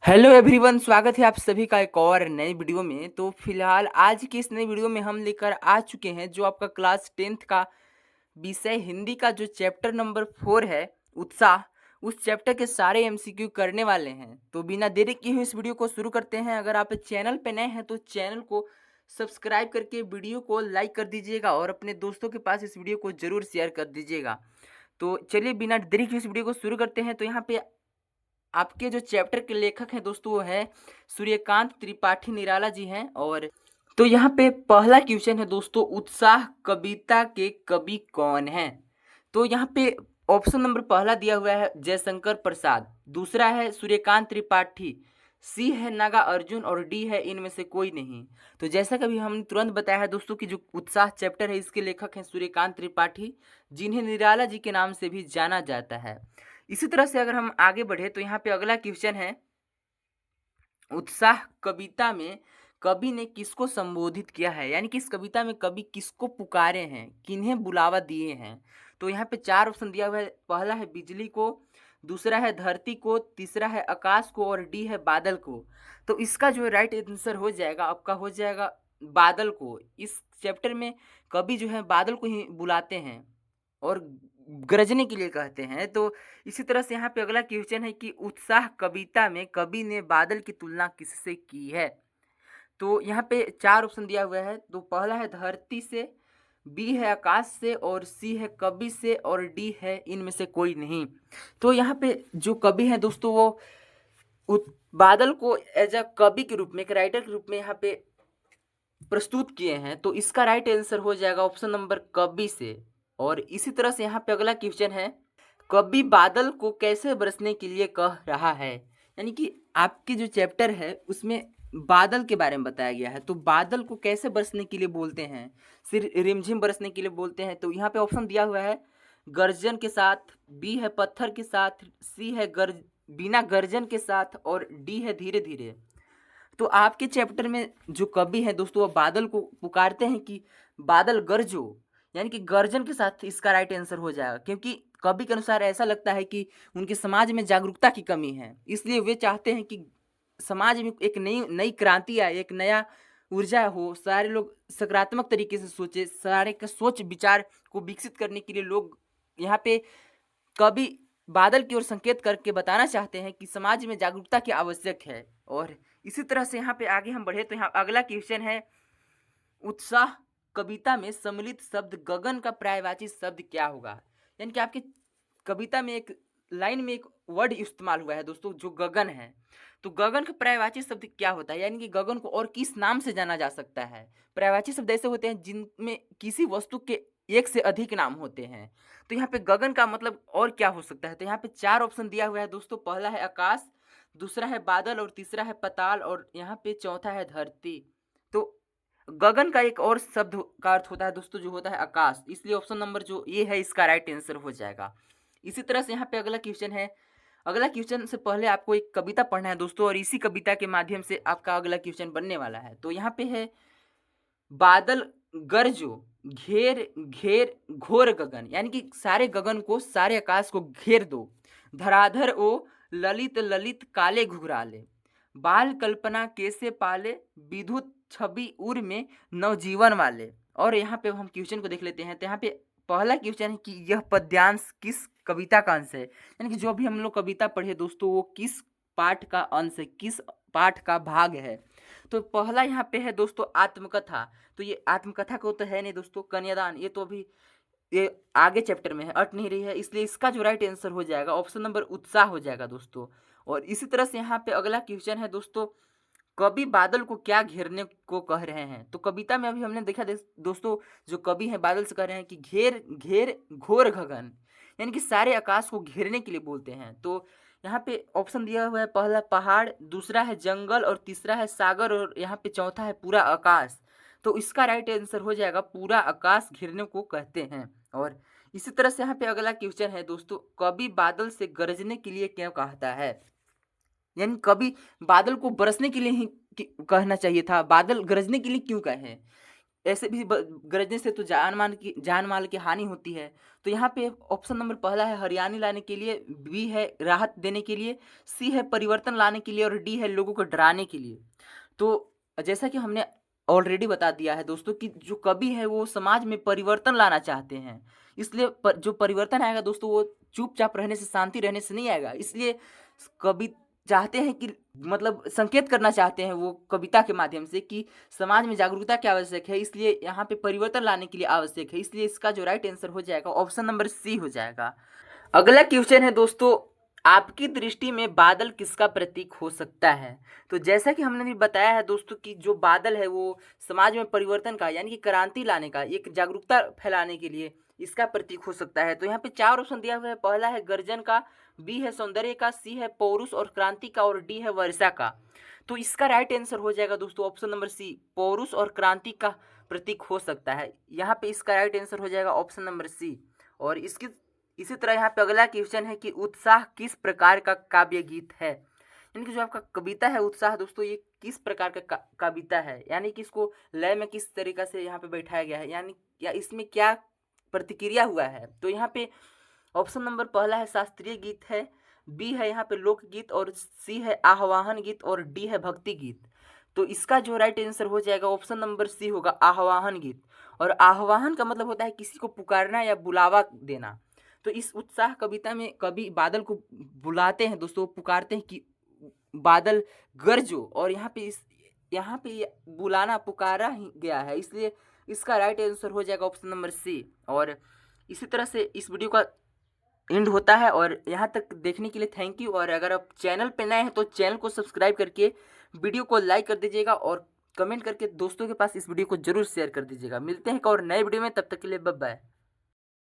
Hello everyone, स्वागत है आप सभी का एक और नई वीडियो में। तो फिलहाल आज की इस नई वीडियो में हम लेकर आ चुके हैं जो आपका क्लास 10th का विषय हिंदी का जो चैप्टर नंबर 4 है, उत्साह। उस चैप्टर के सारे एमसीक्यू करने वाले हैं। तो बिना देरी किए हुए इस वीडियो को शुरू करते हैं। अगर आप चैनल पे नए हैं तो चैनल को सब्सक्राइब करके वीडियो को लाइक कर दीजिएगा और अपने दोस्तों के पास इस वीडियो को जरूर शेयर कर दीजिएगा। तो चलिए बिना देरी किए इस वीडियो को शुरू करते हैं। तो यहाँ पे आपके जो चैप्टर के लेखक हैं दोस्तों वो है सूर्यकांत त्रिपाठी निराला जी हैं। और तो यहाँ पे पहला क्वेश्चन है दोस्तों, उत्साह कविता के कवि कौन हैं? तो यहाँ पे ऑप्शन नंबर पहला दिया हुआ है जयशंकर प्रसाद, दूसरा है सूर्यकांत त्रिपाठी, सी है नागा अर्जुन और डी है इनमें से कोई नहीं। तो जैसा कि अभी हमने तुरंत बताया है दोस्तों कि जो उत्साह चैप्टर है इसके लेखक हैं सूर्यकांत त्रिपाठी, जिन्हें निराला जी के नाम से भी जाना जाता है। इसी तरह से अगर हम आगे बढ़े तो यहाँ पे अगला क्वेश्चन है, उत्साह कविता में कवि ने किसको संबोधित किया है, यानी कि इस कविता में कवि किसको पुकारे हैं, किन्हें बुलावा दिए हैं। तो यहाँ पे चार ऑप्शन दिया हुआ है। पहला है बिजली को, दूसरा है धरती को, तीसरा है आकाश को और डी है बादल को। तो इसका जो राइट आंसर हो जाएगा आपका हो जाएगा बादल को। इस चैप्टर में कवि जो है बादल को ही बुलाते हैं और गरजने के लिए कहते हैं। तो इसी तरह से यहाँ पे अगला क्वेश्चन है कि उत्साह कविता में कवि ने बादल की तुलना किससे की है? तो यहाँ पे चार ऑप्शन दिया हुआ है। तो पहला है धरती से, बी है आकाश से और सी है कवि से और डी है इनमें से कोई नहीं। तो यहाँ पे जो कवि है दोस्तों वो बादल को एज अ कवि के रूप में, एक राइटर के रूप में यहाँ पे प्रस्तुत किए हैं। तो इसका राइट आंसर हो जाएगा ऑप्शन नंबर कवि से। और इसी तरह से यहाँ पे अगला क्वेश्चन है, कवि बादल को कैसे बरसने के लिए कह रहा है? यानी कि आपके जो चैप्टर है उसमें बादल के बारे में बताया गया है। तो बादल को कैसे बरसने के लिए बोलते हैं? सिर्फ रिमझिम बरसने के लिए बोलते हैं। तो यहाँ पे ऑप्शन दिया हुआ है गर्जन के साथ, बी है पत्थर के साथ, सी है बिना गर्जन के साथ और डी है धीरे धीरे। तो आपके चैप्टर में जो कवि है दोस्तों वो बादल को पुकारते हैं कि बादल गरजो, यानी कि गर्जन के साथ इसका राइट आंसर हो जाएगा। क्योंकि कवि के अनुसार ऐसा लगता है कि उनके समाज में जागरूकता की कमी है, इसलिए वे चाहते हैं कि समाज में एक नई नई क्रांति आए, एक नया ऊर्जा हो, सारे लोग सकारात्मक तरीके से सोचे, सारे का सोच विचार को विकसित करने के लिए लोग यहाँ पे कवि बादल की ओर संकेत करके बताना चाहते हैं कि समाज में जागरूकता की आवश्यक है। और इसी तरह से यहाँ पे आगे हम बढ़े तो यहाँ अगला क्वेश्चन है, उत्साह कविता में सम्मिलित शब्द गगन का पर्यायवाची शब्द क्या होगा? यानी कि आपके कविता में एक लाइन में एक वर्ड इस्तेमाल हुआ है दोस्तों जो गगन है। तो गगन का पर्यायवाची शब्द क्या होता है, यानी कि गगन को और किस नाम से जाना जा सकता है? पर्यायवाची शब्द ऐसे होते हैं जिनमें किसी वस्तु के एक से अधिक नाम होते हैं। तो यहाँ पे गगन का मतलब और क्या हो सकता है? तो यहाँ पे चार ऑप्शन दिया हुआ है दोस्तों। पहला है आकाश, दूसरा है बादल और तीसरा है पताल और यहाँ पे चौथा है धरती। तो गगन का एक और शब्द का अर्थ होता है दोस्तों जो होता है आकाश, इसलिए ऑप्शन नंबर जो ये है इसका राइट आंसर हो जाएगा। इसी तरह से यहाँ पे अगला क्वेश्चन है। अगला क्वेश्चन से पहले आपको एक कविता पढ़ना है दोस्तों और इसी कविता के माध्यम से आपका अगला क्वेश्चन बनने वाला है। तो यहाँ पे है, बादल गरजो घेर घेर घोर गगन, यानी कि सारे गगन को, सारे आकाश को घेर दो। धराधर ओ ललित ललित काले घुघराले, बाल कल्पना कैसे पाले, विद्युत छवि उर में नवजीवन वाले। और यहाँ पे हम क्वेश्चन को देख लेते हैं। तो यहाँ पे पहला क्वेश्चन है कि यह पद्यांश किस कविता का अंश है? यानी कि जो अभी हम लोग कविता पढ़े दोस्तों वो किस पाठ का अंश है, किस पाठ का भाग है? तो पहला यहाँ पे है दोस्तों आत्मकथा। तो ये आत्मकथा को तो है नहीं दोस्तों, कन्यादान ये तो अभी ये आगे चैप्टर में है, अट नहीं रही है, इसलिए इसका जो राइट आंसर हो जाएगा ऑप्शन नंबर उत्साह हो जाएगा दोस्तों। और इसी तरह से यहाँ पे अगला क्वेश्चन है दोस्तों, कवि बादल को क्या घेरने को कह रहे हैं? तो कविता में अभी हमने देखा दोस्तों जो कवि है बादल से कह रहे हैं कि घेर घेर घोर गगन, यानी कि सारे आकाश को घेरने के लिए बोलते हैं। तो यहाँ पे ऑप्शन दिया हुआ है, पहला पहाड़, दूसरा है जंगल और तीसरा है सागर और यहाँ पे चौथा है पूरा आकाश। तो इसका राइट आंसर हो जाएगा पूरा आकाश घेरने को कहते हैं। और इसी तरह से यहाँ पे अगला क्वेश्चन है दोस्तों, कवि बादल से गरजने के लिए क्यों कहता है? यानी कभी बादल को बरसने के लिए ही कहना चाहिए था, बादल गरजने के लिए क्यों कहे? ऐसे भी गरजने से तो जान माल की हानि होती है। तो यहाँ पे ऑप्शन नंबर पहला है हरियाणी लाने के लिए, बी है राहत देने के लिए, सी है परिवर्तन लाने के लिए और डी है लोगों को डराने के लिए। तो जैसा कि हमने ऑलरेडी बता दिया है दोस्तों कि जो कवि है वो समाज में परिवर्तन लाना चाहते हैं। इसलिए जो परिवर्तन आएगा दोस्तों वो चुपचाप रहने से, शांति रहने से नहीं आएगा। इसलिए कवि चाहते हैं कि मतलब संकेत करना चाहते हैं वो कविता के माध्यम से कि समाज में जागरूकता की आवश्यक है, इसलिए यहाँ पे परिवर्तन लाने के लिए आवश्यक है। इसलिए इसका जो राइट आंसर हो जाएगा ऑप्शन नंबर सी हो जाएगा। अगला क्वेश्चन है दोस्तों, आपकी दृष्टि में बादल किसका प्रतीक हो सकता है? तो जैसा कि हमने भी बताया है दोस्तों कि जो बादल है वो समाज में परिवर्तन का यानी कि क्रांति लाने का, एक जागरूकता फैलाने के लिए इसका प्रतीक हो सकता है। तो यहाँ पे 4 ऑप्शन दिया हुआ है। पहला है गर्जन का, बी है सौंदर्य का, सी है पौरुष और क्रांति का और डी है वर्षा का। तो इसका राइट आंसर हो जाएगा दोस्तों ऑप्शन नंबर सी, पौरुष और क्रांति का प्रतीक हो सकता है। यहाँ पे इसका राइट आंसर हो जाएगा ऑप्शन नंबर सी। और इसकी इसी तरह यहाँ पे अगला क्वेश्चन है कि उत्साह किस प्रकार का काव्य गीत है? यानी कि जो आपका कविता है उत्साह दोस्तों, ये किस प्रकार का कविता है, यानी कि इसको लय में किस तरीका से यहाँ पे बैठाया गया है, यानी या इसमें क्या प्रतिक्रिया हुआ है। तो यहाँ पे ऑप्शन नंबर पहला है शास्त्रीय गीत है, बी है यहाँ पे लोकगीत और सी है आह्वान गीत और डी है भक्ति गीत। तो इसका जो राइट आंसर हो जाएगा ऑप्शन नंबर सी होगा आह्वान गीत। और आह्वान का मतलब होता है किसी को पुकारना या बुलावा देना। तो इस उत्साह कविता में कवि बादल को बुलाते हैं दोस्तों, पुकारते हैं कि बादल गरजो, और यहाँ पे ये बुलाना पुकारा ही गया है, इसलिए इसका राइट आंसर हो जाएगा ऑप्शन नंबर सी। और इसी तरह से इस वीडियो का एंड होता है। और यहाँ तक देखने के लिए थैंक यू। और अगर आप चैनल पे नए हैं तो चैनल को सब्सक्राइब करके वीडियो को लाइक कर दीजिएगा और कमेंट करके दोस्तों के पास इस वीडियो को जरूर शेयर कर दीजिएगा। मिलते हैं एक और नए वीडियो में, तब तक के लिए बाय बाय।